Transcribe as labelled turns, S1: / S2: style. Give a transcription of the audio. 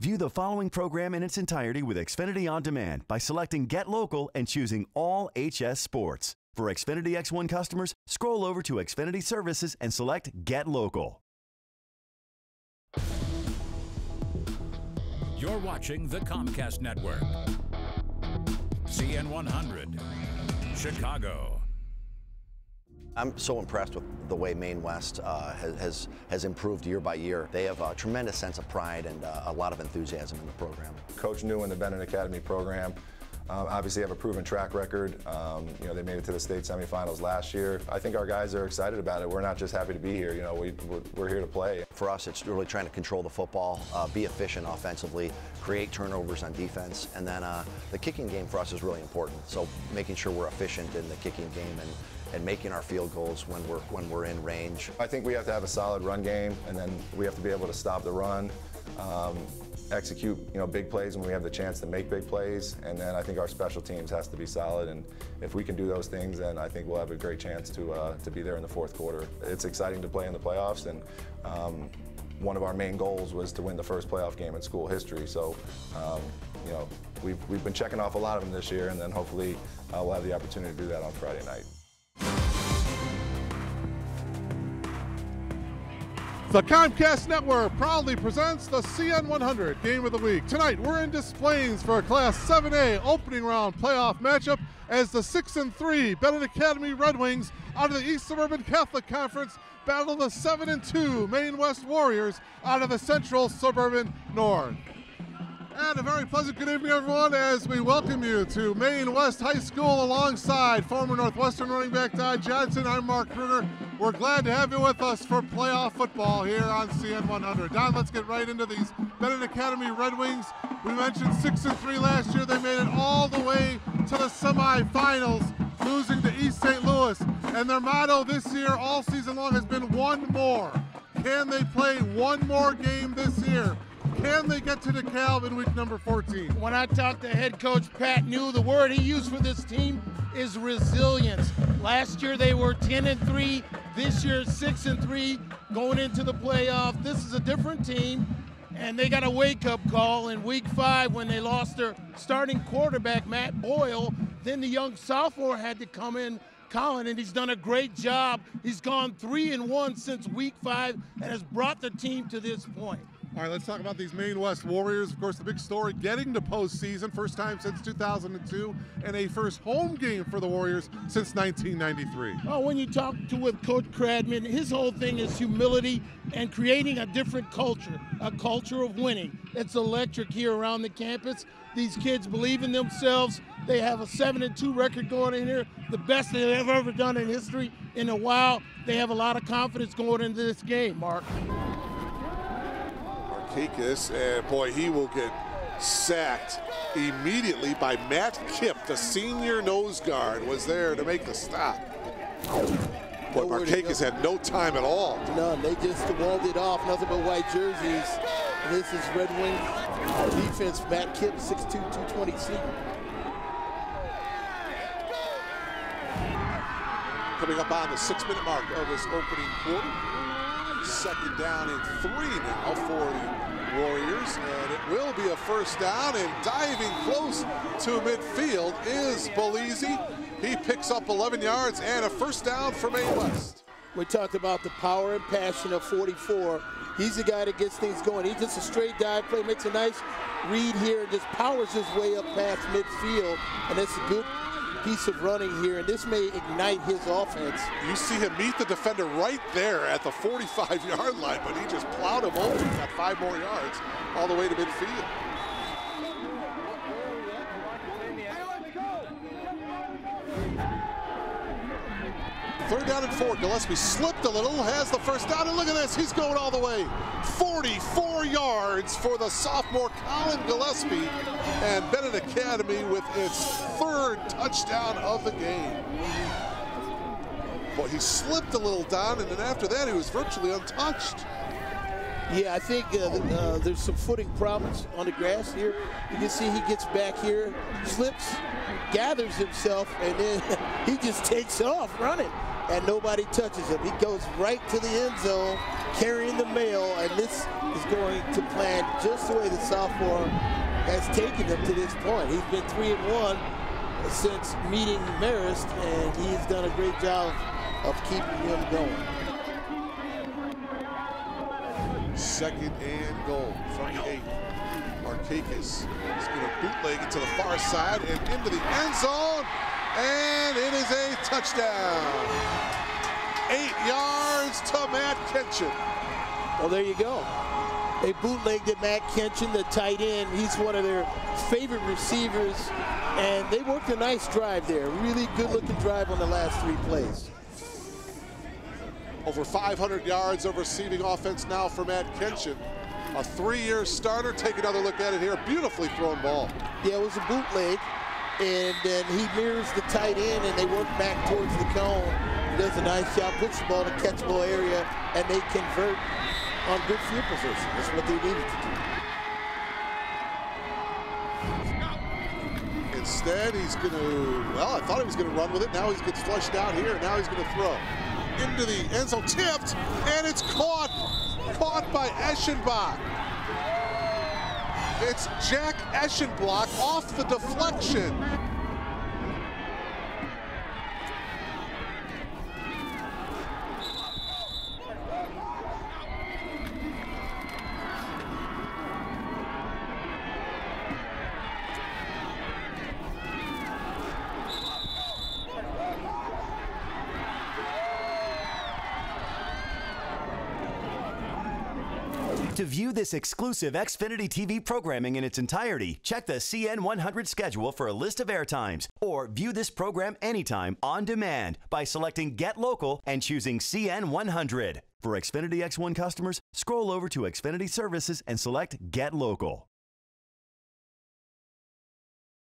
S1: View the following program in its entirety with Xfinity On Demand by selecting Get Local and choosing All HS Sports. For Xfinity X1 customers, scroll over to Xfinity Services and select Get Local.
S2: You're watching the Comcast Network. CN100, Chicago.
S3: I'm so impressed with the way Maine West has improved year by year. They have a tremendous sense of pride and a lot of enthusiasm in the program.
S4: Coach New in the Benet Academy program obviously have a proven track record. They made it to the state semifinals last year. I think our guys are excited about it. We're not just happy to be here. We're here to play.
S3: For us, it's really trying to control the football, be efficient offensively, create turnovers on defense, and then the kicking game for us is really important. So making sure we're efficient in the kicking game and making our field goals when we're in range.
S4: I think we have to have a solid run game, and then we have to be able to stop the run, execute big plays when we have the chance to make big plays, and then I think our special teams has to be solid. And if we can do those things, then I think we'll have a great chance to be there in the fourth quarter. It's exciting to play in the playoffs, and one of our main goals was to win the first playoff game in school history. So we've been checking off a lot of them this year, and then hopefully we'll have the opportunity to do that on Friday night.
S5: The Comcast Network proudly presents the CN100 Game of the Week. Tonight, we're in Des Plaines for a Class 7A opening round playoff matchup as the 6-3 Benet Academy Red Wings out of the East Suburban Catholic Conference battle the 7-2 Maine West Warriors out of the Central Suburban North. And a very pleasant good evening, everyone, as we welcome you to Maine West High School alongside former Northwestern running back Todd Johnson. I'm Mark Kruger. We're glad to have you with us for playoff football here on CN100. Don, let's get right into these Benet Academy Red Wings. We mentioned 6-3 last year. They made it all the way to the semifinals, losing to East St. Louis. And their motto this year, all season long, has been one more. Can they play one more game this year? Can they get to DeKalb in week number 14?
S6: When I talked to head coach Pat New, the word he used for this team is resilience. Last year they were 10-3. This year 6-3 going into the playoff. This is a different team, and they got a wake-up call in week 5 when they lost their starting quarterback, Matt Boyle. Then the young sophomore had to come in, Colin, and he's done a great job. He's gone 3-1 since week 5 and has brought the team to this point.
S5: All right, let's talk about these Maine West Warriors. Of course, the big story, getting to postseason, first time since 2002, and a first home game for the Warriors since 1993.
S6: Oh, when you talk with Coach Cradman, his whole thing is humility and creating a different culture, a culture of winning. It's electric here around the campus. These kids believe in themselves. They have a 7-2 record going in here, the best they've ever done in history in a while. They have a lot of confidence going into this game, Mark.
S7: And boy, he will get sacked immediately by Matt Kipp. The senior nose guard was there to make the stop. But Markakis had no time at all.
S6: None. They just walled it off. Nothing but white jerseys. And this is Red Wing defense. Matt Kipp, 6'2", 220 senior.
S7: Coming up on the 6-minute mark of this opening quarter. Second down and 3 now for the Warriors, and it will be a first down, and diving close to midfield is Belize. He picks up 11 yards and a first down for Maine West.
S6: We talked about the power and passion of 44. He's the guy that gets things going. He's just a straight dive play, makes a nice read here, and just powers his way up past midfield, and it's a good piece of running here, and this may ignite his offense.
S7: You see him meet the defender right there at the 45-yard line, but he just plowed him over. Got 5 more yards all the way to midfield. Third down and 4. Gillespie slipped a little, has the first down, and look at this, he's going all the way. 44 yards for the sophomore Colin Gillespie, and Benet Academy with its 3rd touchdown of the game. Boy, he slipped a little down, and then after that, he was virtually untouched.
S6: Yeah, I think there's some footing problems on the grass here. You can see he gets back here, slips, gathers himself, and then he just takes off running, and nobody touches him. He goes right to the end zone, carrying the mail, and this is going to plan just the way the sophomore has taken him to this point. He's been 3-1 since meeting Marist, and he's done a great job of keeping him going.
S7: 2nd and goal from the 8. Markakis is going to bootleg it to the far side and into the end zone, and it is a touchdown. 8 yards to Matt Kenshin.
S6: Well, there you go. They bootlegged at Matt Kenshin, the tight end. He's one of their favorite receivers, and they worked a nice drive there. Really good-looking drive on the last 3 plays.
S7: Over 500 yards of receiving offense now for Matt Kenshin. A 3-year starter. Take another look at it here. Beautifully thrown ball.
S6: Yeah, it was a bootleg, and then he mirrors the tight end, and they work back towards the cone. He does a nice job, puts the ball in a catchable area, and they convert on good field position. That's what they needed to do.
S7: Instead, he's going to, well, I thought he was going to run with it. Now he gets flushed out here. Now he's going to throw. Into the end zone, tipped, and it's caught by Eschenbach. It's Jack Eschenbach off the deflection.
S1: To view this exclusive Xfinity TV programming in its entirety, check the CN100 schedule for a list of airtimes, or view this program anytime on demand by selecting Get Local and choosing CN100. For Xfinity X1 customers, scroll over to Xfinity Services and select Get Local.